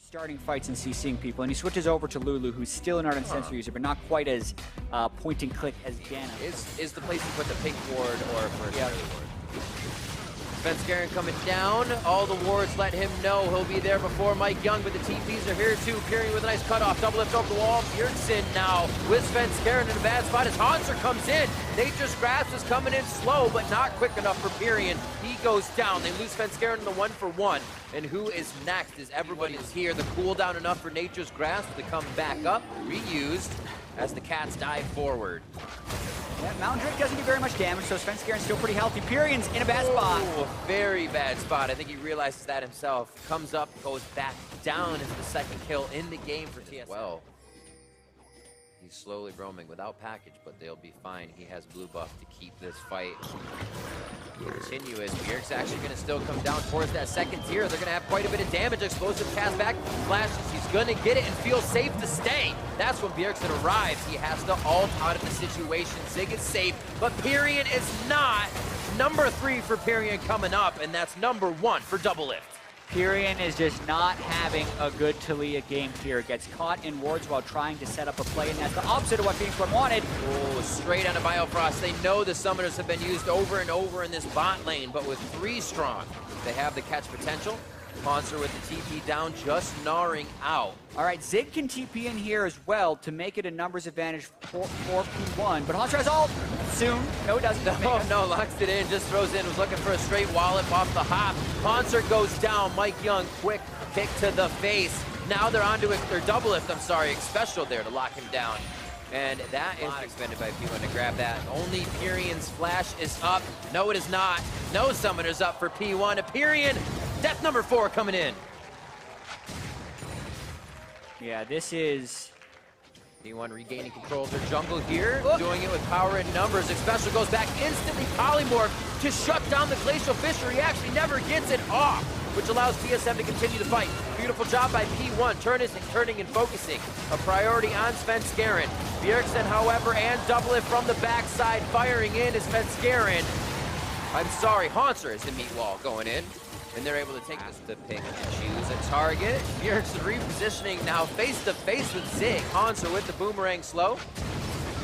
Starting fights and CCing people, and he switches over to Lulu, who's still an ardent sensor user, but not quite as point and click as Gana. Is the place to put the pink ward or first ward? Svenskeren coming down. All the wards let him know he'll be there before Mike Young, but the TPs are here too. Pyrion with a nice cutoff. Double lift over the wall. Bjergsen now with Svenskeren in a bad spot as Hanser comes in. Nature's Grasp is coming in slow, but not quick enough for Pyrion. He goes down. They lose Svenskeren in the 1-for-1. And who is next? Is everybody is here. The cooldown enough for Nature's Grasp to come back up, reused as the Cats dive forward. Yeah, Mountain Drake doesn't do very much damage, so Svenskeren's still pretty healthy. Pyrion's in a bad spot. Very bad spot. I think he realizes that himself. Comes up, goes back down into the second kill in the game for TSM. Well, he's slowly roaming without package, but they'll be fine. He has blue buff to keep this fight continuous. Bjerg's actually going to still come down towards that second tier. They're going to have quite a bit of damage. Explosive cast back, flashes. He's going to get it and feel safe to stay. That's when Bjergsen arrives. He has to ult out of the situation. Zig is safe, but Pyrion is not. Number 3 for Pyrion coming up, and that's number 1 for Double Lift. Pyrion is just not having a good Taliyah game here. Gets caught in wards while trying to set up a play, and that's the opposite of what Phoenix One wanted. Oh, straight on a Biofrost. They know the summoners have been used over and over in this bot lane, but with 3 strong, they have the catch potential. Monster with the TP down, just gnawing out. All right, Zig can TP in here as well to make it a numbers advantage for P1, but Hanser has ult soon. No, it doesn't. No, locks it in, just throws in, was looking for a straight wallop off the hop. Hanser goes down, Mike Young, quick kick to the face. Now they're onto it, their double lift, I'm sorry, special there to lock him down. And that is expended by P1 to grab that. Only Pyrion's flash is up. No, it is not. No summoners up for P1. Pyrion, death number 4 coming in. Yeah, this is... P1 regaining control of their jungle here, doing it with power and numbers. Special goes back instantly, polymorph to shut down the Glacial Fissure. He actually never gets it off, which allows TSM to continue the fight. Beautiful job by P1, turning and focusing. A priority on Svenskeren. Bjergsen, however, and double it from the backside, firing in is Svenskeren. I'm sorry, Hanser is the meat wall going in. And they're able to take this to pick and choose a target. Bjergsen repositioning now face-to-face with Zig. Hanser with the boomerang slow.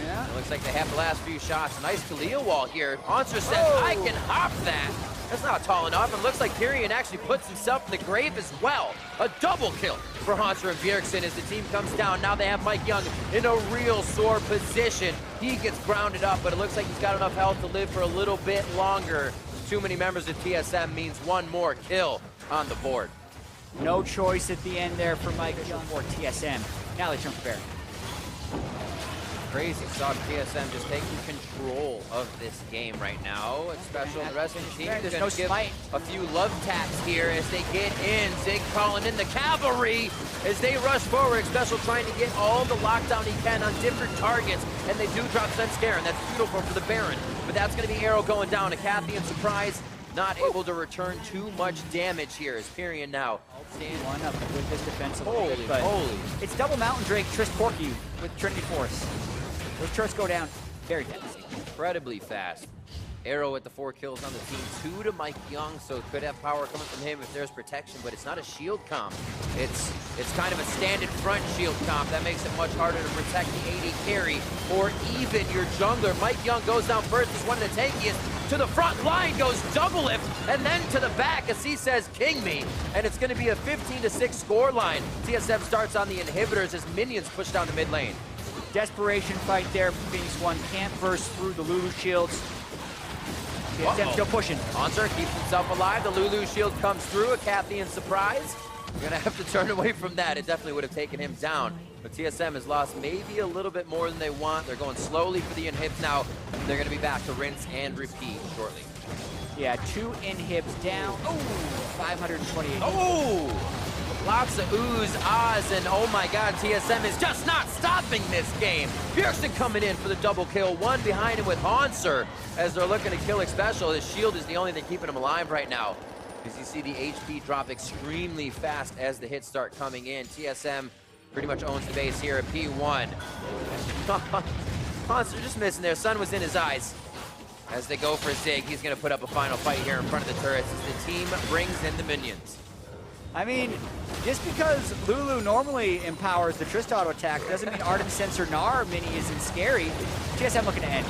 Yeah. It looks like they have the last few shots. Nice Taliyah wall here. Hanser says, I can hop that. That's not tall enough. It looks like Pyrion actually puts himself in the grave as well. A double kill for Hanser and Bjergsen as the team comes down. Now they have Mike Young in a real sore position. He gets grounded up, but it looks like he's got enough health to live for a little bit longer. Too many members of TSM means one more kill on the board. No choice at the end there for Mike Young or TSM. Now they jump the bear. Crazy stuff. TSM just taking control of this game right now. It's special. The rest of the team is going to give a few love taps here as they get in. Zig calling in the cavalry as they rush forward. Special trying to get all the lockdown he can on different targets, and they do drop Svenskeren. That's beautiful for the Baron, but that's going to be arrow going down. Acathian surprise, not able to return too much damage here as Pyrion now. One up with this defensive. Holy. It's double Mountain Drake, Trist Porky with Trinity Force. Those turrets go down very fast. Incredibly fast. Arrow with the 4 kills on the team. 2 to Mike Young, so it could have power coming from him if there's protection, but it's not a shield comp. It's kind of a standard front shield comp. That makes it much harder to protect the AD carry or even your jungler. Mike Young goes down first, is one of the tankiest. To the front line goes double lift, and then to the back as he says, king me. And it's going to be a 15-6 score line. TSM starts on the inhibitors as minions push down the mid lane. Desperation fight there for Phoenix One. Can't burst through the Lulu shields. TSM still pushing. Hanser keeps himself alive. The Lulu shield comes through. Acathian surprise. You're going to have to turn away from that. It definitely would have taken him down. But TSM has lost maybe a little bit more than they want. They're going slowly for the inhibs now. They're going to be back to rinse and repeat shortly. Yeah, 2 inhibs down. Oh, 528. Oh! Lots of oohs, ahs, and oh my god, TSM is just not stopping this game. Bjergsen coming in for the double kill, 1 behind him with Hanser as they're looking to kill Special. His shield is the only thing keeping him alive right now. As you see the HP drop extremely fast as the hits start coming in. TSM pretty much owns the base here at P1. Hanser just missing there, sun was in his eyes. As they go for Zig, he's gonna put up a final fight here in front of the turrets as the team brings in the minions. I mean, just because Lulu normally empowers the Trist auto attack doesn't mean Ardent Sensor Gnar mini isn't scary. TSM looking to end.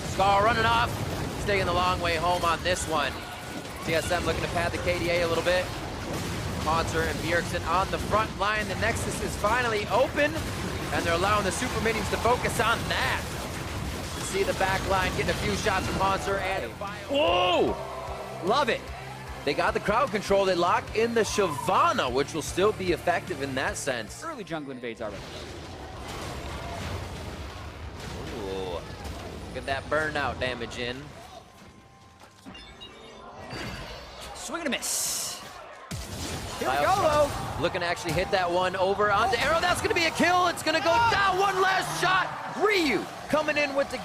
Scar running off. He's taking the long way home on this one. TSM looking to pad the KDA a little bit. Haunter and Bjergsen on the front line. The Nexus is finally open, and they're allowing the super minions to focus on that. You see the back line getting a few shots from Haunter and whoa! Love it. They got the crowd control. They lock in the Shyvana, which will still be effective in that sense. Early jungle invades already. Ooh. Look at that burnout damage in. Swing and a miss. Here we go, though. Looking to actually hit that one over onto Arrow. That's going to be a kill. It's going to go down. One last shot. Ryu coming in with the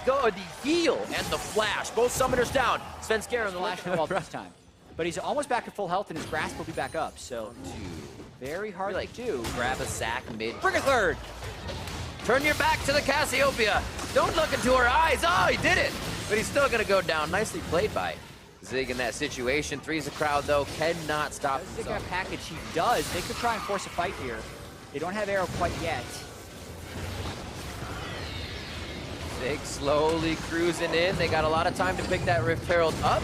heal and the flash. Both summoners down. Svenskeren the Flash no this time. But he's almost back at full health, and his grasp will be back up. So, very hard to do. Grab a sack mid. Bring a third. Turn your back to the Cassiopeia. Don't look into her eyes. Oh, he did it. But he's still going to go down. Nicely played by Zig in that situation. Three's a crowd, though. Cannot stop him. Zig got a package. He does. They could try and force a fight here. They don't have Arrow quite yet. Zig slowly cruising in. They got a lot of time to pick that Rift Herald up.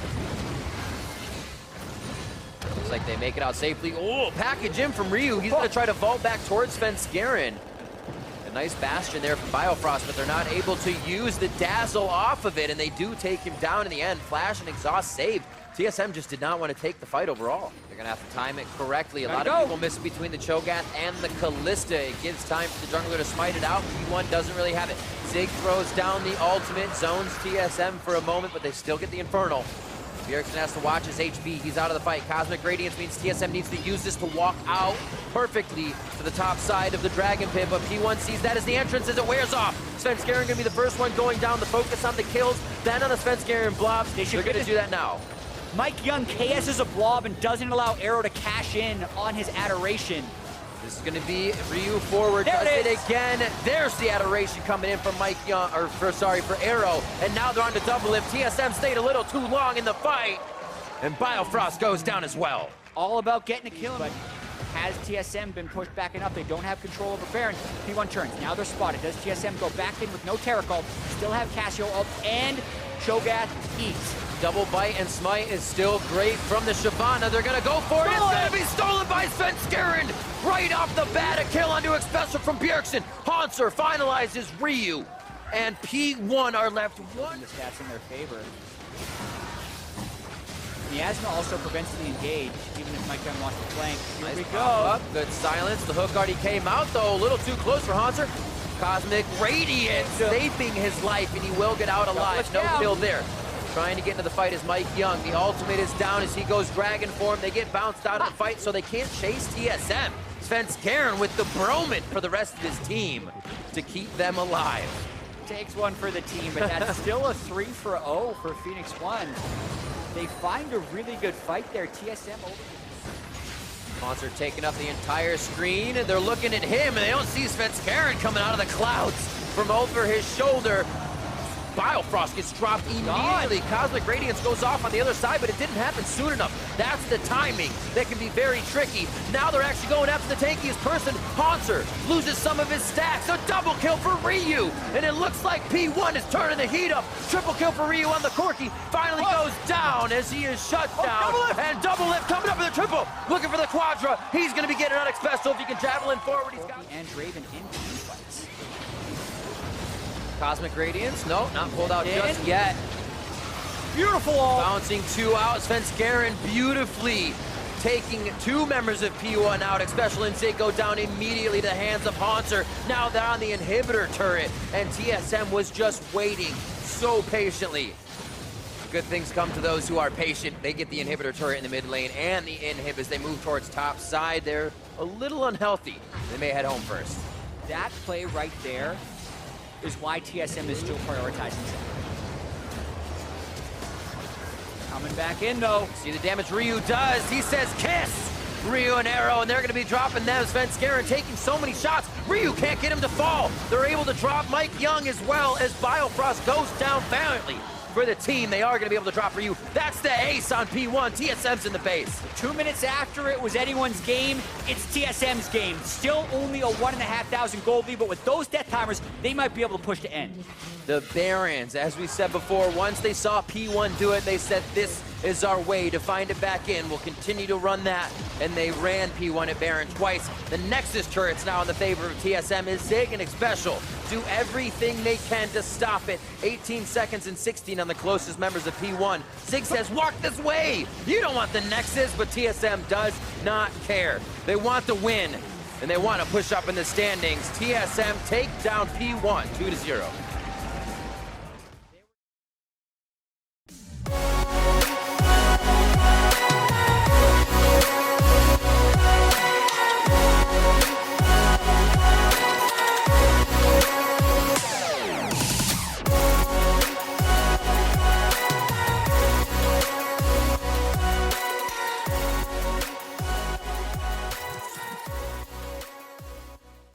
Looks like they make it out safely. Oh, package in from Ryu. He's going to try to vault back towards Svenskeren. A nice bastion there from Biofrost, but they're not able to use the dazzle off of it, and they do take him down in the end. Flash and exhaust saved. TSM just did not want to take the fight overall. They're going to have to time it correctly. A lot of people miss between the Cho'Gath and the Callista. It gives time for the jungler to smite it out. P1 doesn't really have it. Zig throws down the ultimate, zones TSM for a moment, but they still get the Infernal. Bjergsen has to watch his HP. He's out of the fight. Cosmic Radiance means TSM needs to use this to walk out perfectly to the top side of the Dragon Pit, but P1 sees that as the entrance as it wears off. Svenskeren gonna be the first one going down. The focus on the kills, then on the Svenskeren blob. They're gonna do that now. Mike Young KS's a blob and doesn't allow Arrow to cash in on his adoration. This is gonna be Ryu forward. Does it again. There's the adoration coming in from Mike Young, or for Arrow. And now they're on to double lift. TSM stayed a little too long in the fight. And Biofrost goes down as well. All about getting a kill, but has TSM been pushed back enough? They don't have control over Baron. P1 turns. Now they're spotted. Does TSM go back in with no Terra ult? Still have Cassio ult and Cho'Gath eats. Double bite and smite is still great from the Shyvana. They're gonna go for it. It's gonna be stolen by Svenskeren. Right off the bat, a kill onto Expressor from Bjergsen. Haunter finalizes Ryu. And P1 are left one. The stats in their favor. Miasma also prevents the engage, even if Mike Young wants to flank. Here we go. Up. Good silence. The hook already came out, though. A little too close for Haunter. Cosmic Radiance saving his life, and he will get out alive. No kill there. Trying to get into the fight is Mike Young. The ultimate is down as he goes dragon form. They get bounced out of the fight, so they can't chase TSM. Svenskeren with the Broman for the rest of his team to keep them alive. Takes one for the team, but that's still a 3-for-0 for Phoenix One. They find a really good fight there. TSM over. Monster taking up the entire screen, and they're looking at him, and they don't see Svenskeren coming out of the clouds from over his shoulder. Biofrost gets dropped immediately. Cosmic Radiance goes off on the other side, but it didn't happen soon enough. That's the timing that can be very tricky. Now they're actually going after the tankiest person. Haunter loses some of his stacks. A double kill for Ryu, and it looks like P1 is turning the heat up. Triple kill for Ryu on the Corki. Finally goes down as he is shut down. And double lift coming up with a triple. Looking for the Quadra. He's going to be getting out special if he can javelin forward. He's got and Draven in fights. Cosmic Radiance, no, not pulled out just yet. Beautiful ult. Bouncing two out, Svenskeren beautifully taking two members of P1 out. Special Instinct go down immediately to the hands of Haunter. Now they're on the inhibitor turret, and TSM was just waiting so patiently. Good things come to those who are patient. They get the inhibitor turret in the mid lane and the inhib as they move towards top side. They're a little unhealthy. They may head home first. That play right there is why TSM is still prioritizing it. Coming back in, though. See the damage Ryu does. He says, kiss! Ryu and Arrow, and they're going to be dropping them. Svenskeren taking so many shots. Ryu can't get him to fall. They're able to drop Mike Young as well as Biofrost goes down valiantly. for the team. They are going to be able to drop for you. That's the ace on P1. TSM's in the base. 2 minutes after it was anyone's game, it's TSM's game. Still only a 1,500 gold lead, but with those death timers, they might be able to push to end. The Barons, as we said before, once they saw P1 do it, they said, this is our way to find it back in. We'll continue to run that. And they ran P1 at Baron twice. The Nexus turret's now in the favor of TSM. Is Zig and Special do everything they can to stop it. 18 seconds and 16 on the closest members of P1. Zig says, walk this way. You don't want the Nexus, but TSM does not care. They want the win, and they want to push up in the standings. TSM take down P1 2-0.